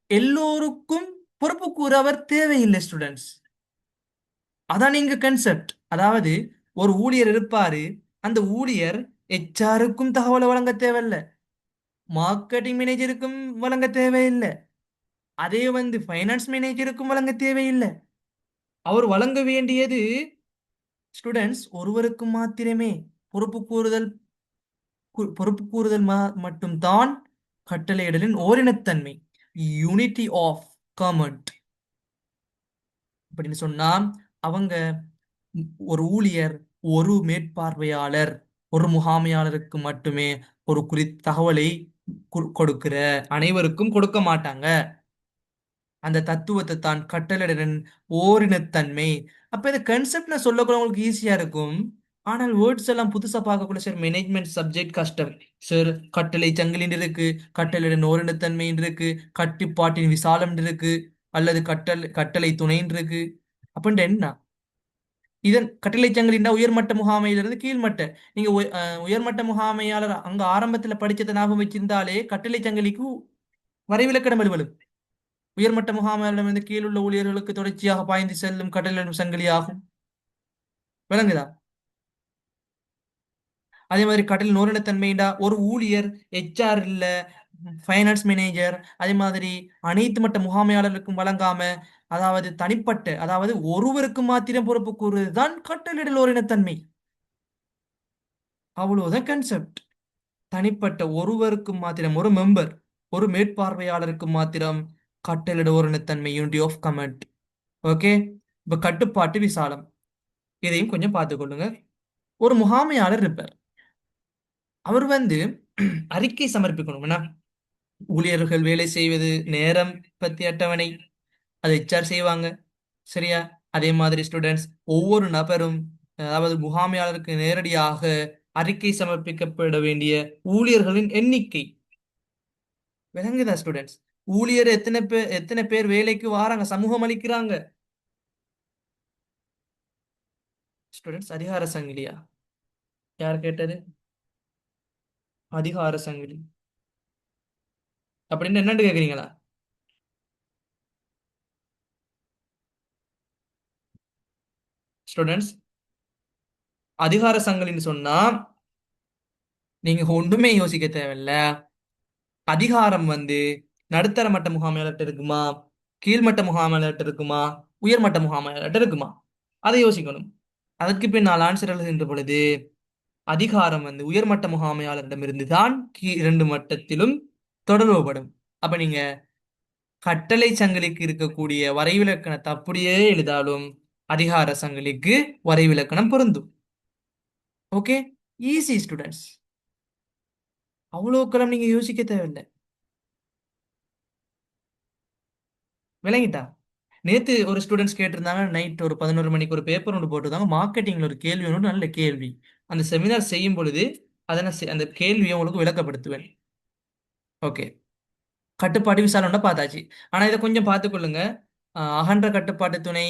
எல்லோருக்கும் பொறுப்பு கூற அவர் தேவையில்லை ஸ்டூடெண்ட்ஸ். அதான் நீங்க கன்செப்ட். அதாவது ஒரு ஊழியர் இருப்பாரு, அந்த ஊழியர் ஹெச்ஆருக்கும் தகவலை வழங்க தேவையில்லை, மார்க்கெட்டிங் மேனேஜருக்கும் வழங்க தேவையில்லை, அதே வந்து ஃபைனான்ஸ் மேனேஜருக்கும் வழங்க தேவையில்லை. அவர் வழங்க வேண்டியது ஸ்டூடெண்ட்ஸ் ஒருவருக்கு மாத்திரமே. பொறுப்பு கூறுதல் பொறுப்பு கூறுதல் மட்டும்தான் கட்டளையிடலின் ஓரினத்தன்மை, யூனிட்டி ஆஃப் கமெண்ட் அப்படின்னு சொன்னா, அவங்க ஒரு ஊழியர், ஒரு மேற்பார்வையாளர், ஒரு முகாமையாளருக்கு மட்டுமே ஒரு குறித்த தகவலை கொடுக்கிற, அனைவருக்கும் கொடுக்க மாட்டாங்க. அந்த தத்துவத்தை தான் கட்டளையிடலின் ஓரினத்தன்மை. அப்ப இந்த கன்செப்ட் நான் சொல்லக்கூட உங்களுக்கு ஈஸியா இருக்கும், ஆனால் வேர்ட்ஸ் எல்லாம் புதுசா பார்க்கக்கூட சார் மேனேஜ்மெண்ட் சப்ஜெக்ட் கஷ்டம் சார். கட்டளை சங்கிலின் இருக்கு, கட்டளையிடலின் ஓரினத்தன்மையின் இருக்கு, கட்டுப்பாட்டின் விசாலம் இருக்கு, அல்லது கட்டளை துணைன்னு இருக்கு. அப்படின்ட்டு என்ன, இதன் கட்டளை சங்கிலின்னா உயர்மட்ட முகாமையிலிருந்து கீழ்மட்ட, நீங்க உயர்மட்ட முகாமையாளர் அங்க ஆரம்பத்துல படிச்சதை ஞாபகம் வச்சிருந்தாலே கட்டளை சங்கிலிக்கு வரைவிலக்கணம் எழுவலும். உயர்மட்ட முகாமையாளரிடமிருந்து கீழுள்ள ஊழியர்களுக்கு தொடர்ச்சியாக பாய்ந்து செல்லும் கட்டளையிடும் சங்கிலி ஆகும். விளங்குதா? அதே மாதிரி கடல் நோரினத்தன்மைடா ஒரு ஊழியர், ஹெச்ஆர் இல்ல ஃபைனான்ஸ் மேனேஜர், அதே மாதிரி அனைத்து மட்ட முகாமையாளருக்கும் வழங்காம, அதாவது தனிப்பட்ட, அதாவது ஒருவருக்கு மாத்திரம் பொறுப்பு கூறுவதுதான் கட்டளையிடல் ஓரினத்தன்மை. அவ்வளவுதான் கன்செப்ட். தனிப்பட்ட ஒருவருக்கு மாத்திரம், ஒரு மெம்பர், ஒரு மேற்பார்வையாளருக்கு மாத்திரம் கட்டளையிட ஓரினத்தன்மை, யூனிட்டி ஆஃப் கமெண்ட். ஓகே, இப்ப கட்டுப்பாட்டு விசாலம், இதையும் கொஞ்சம் பார்த்துக்கொள்ளுங்க. ஒரு முகாமையாளர் இருப்பார், அவர் வந்து அறிக்கை சமர்ப்பிக்கணும். என்ன? ஊழியர்கள் வேலை செய்வது, நேரம் பத்தி அட்டவணை, அதை ஹெச்ஆர் செய்வாங்க. சரியா? அதே மாதிரி ஸ்டூடெண்ட்ஸ், ஒவ்வொரு நபரும், அதாவது முகாமையாளருக்கு நேரடியாக அறிக்கை சமர்ப்பிக்கப்பட வேண்டிய ஊழியர்களின் எண்ணிக்கை. விளங்குதா ஸ்டூடெண்ட்ஸ்? ஊழியர் எத்தனை பேர் வேலைக்கு வாராங்க, சமூகம் அளிக்கிறாங்க. ஸ்டூடெண்ட்ஸ், அதிகார சங்கிலியா? யார் கேட்டது? அதிகார சங்கிலி அப்படின்னு என்னன்னு கேக்குறீங்களா? ஸ்டூடெண்ட்ஸ், அதிகார சங்கிலின்னு சொன்னா நீங்க ஒண்ணுமே யோசிக்க தேவையில்ல. அதிகாரம் வந்து நடுத்தர மட்ட முகாமையாளர்கிட்ட இருக்குமா, கீழ்மட்ட முகாமையாளர்கிட்ட இருக்குமா, உயர்மட்ட முகாமையாளர்கிட்ட இருக்குமா? அதை யோசிக்கணும். அதற்கு பின் நான் ஆன்சர் எழுதுகின்ற பொழுது, அதிகாரம் வந்து உயர்மட்ட முகாமையாளரிடமிருந்து தான் இரண்டு மட்டத்திலும் தொடர்புபடும். அப்ப நீங்க கட்டளை சங்கிலிக்கு இருக்கக்கூடிய வரைவிலக்கணத்தை அப்படியே எழுதாலும் அதிகார சங்கிலிக்கு வரைவிலக்கணம் பொருந்தும். Okay, easy students. அவ்வளோக்கெல்லாம் நீங்க யோசிக்க தேவையில்லை. விளங்கிட்டா? நேத்து ஒரு ஸ்டூடெண்ட்ஸ் கேட்டிருந்தாங்க, நைட் ஒரு 11 மணிக்கு ஒரு பேப்பர் ஒன்று போட்டிருந்தாங்க, மார்க்கெட்டிங்ல ஒரு கேள்வி ஒன்று, நல்ல கேள்வி. அந்த செமினார் செய்யும் பொழுது அந்த கேள்வியை உங்களுக்கு விளக்கப்படுத்துவேன். ஓகே. கட்டுப்பாட்டு விசாலம்னா பார்த்தாச்சு. ஆனா இதை கொஞ்சம் பார்த்துக்கொள்ளுங்க. அகன்ற கட்டுப்பாட்டு துணை,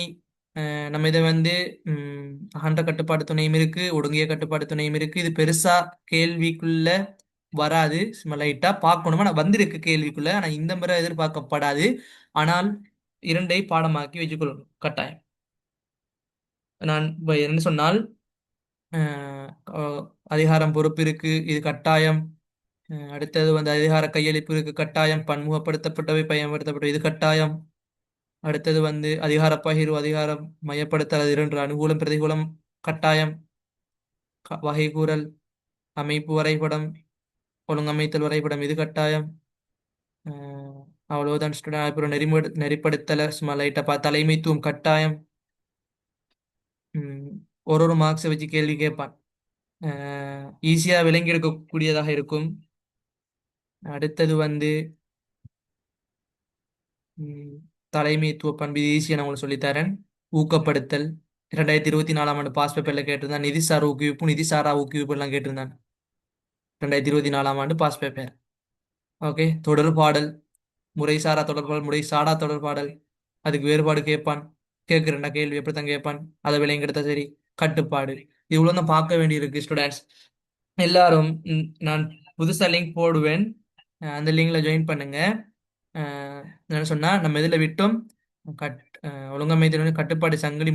நம்ம இதை வந்து அகன்ற கட்டுப்பாட்டு துணையும் இருக்கு, ஒடுங்கிய கட்டுப்பாட்டு துணையும் இருக்கு. இது பெருசா கேள்விக்குள்ள வராது, சும்மா லைட்டா பார்க்கணுமா. நான் வந்திருக்கு கேள்விக்குள்ள, ஆனா இந்த முறை எதிர்பார்க்கப்படாது. ஆனால் இரண்டை பாடமாக்கி வச்சுக்கொள்ளணும் கட்டாயம். நான் என்ன சொன்னால், அஹ், அஹ், அதிகாரம் பொறுப்பு இருக்கு, இது கட்டாயம். அடுத்தது வந்து அதிகார கையளிப்பு இருக்கு, கட்டாயம். பன்முகப்படுத்தப்பட்டவை, பயன்படுத்தப்பட்டவை, இது கட்டாயம். அடுத்தது வந்து அதிகார பகிர்வு, அதிகாரம் மையப்படுத்தல், அது இரண்டு, அனுகூலம் பிரதிகூலம் கட்டாயம். வகைகூறல், அமைப்பு வரைபடம், ஒழுங்கமைத்தல் வரைபடம், இது கட்டாயம். அஹ், அவ்வளவுதான் ஸ்டூடெண்ட். அப்புறம் நெறிப்படுத்தல சும்மா லைட்டா தலைமைத்துவம் கட்டாயம். ம், ஒரு ஒரு மார்க்ஸை வச்சு கேள்வி கேட்பான். ஈஸியா விளங்கி எடுக்கக்கூடியதாக இருக்கும். அடுத்தது வந்து ம், தலைமைத்துவ பண்பு, இது ஈஸியா நான் உங்களுக்கு சொல்லித்தரேன். ஊக்கப்படுத்தல், 2024 பாஸ் பேப்பர்ல கேட்டிருந்தான். நிதிசார் ஊக்குவிப்பு, நிதிசாரா ஊக்குவிப்பு எல்லாம் கேட்டிருந்தான். 2024 பாஸ் பேப்பர். ஓகே. தொடர்பாடல், முறைசாரா தொடர்பாடல், முறைசாரா தொடர்பாடல், அதுக்கு வேறுபாடு கேட்பான். கேட்கிறேன்டா கேள்வி எப்படித்தான் கேட்பான், அதை விலைங்க எடுத்தா சரி. கட்டுப்பாடு, இவ்வளவு தான் பார்க்க வேண்டியிருக்கு ஸ்டூடெண்ட்ஸ். எல்லாரும் நான் புதுசா லிங்க் போடுவேன், அந்த லிங்க்ல ஜாயின் பண்ணுங்க. என்ன சொன்னா, நம்ம இதுல விட்டோம், கட் ஒழுங்கமைத்தல் கட்டுப்பாடு சங்கிலி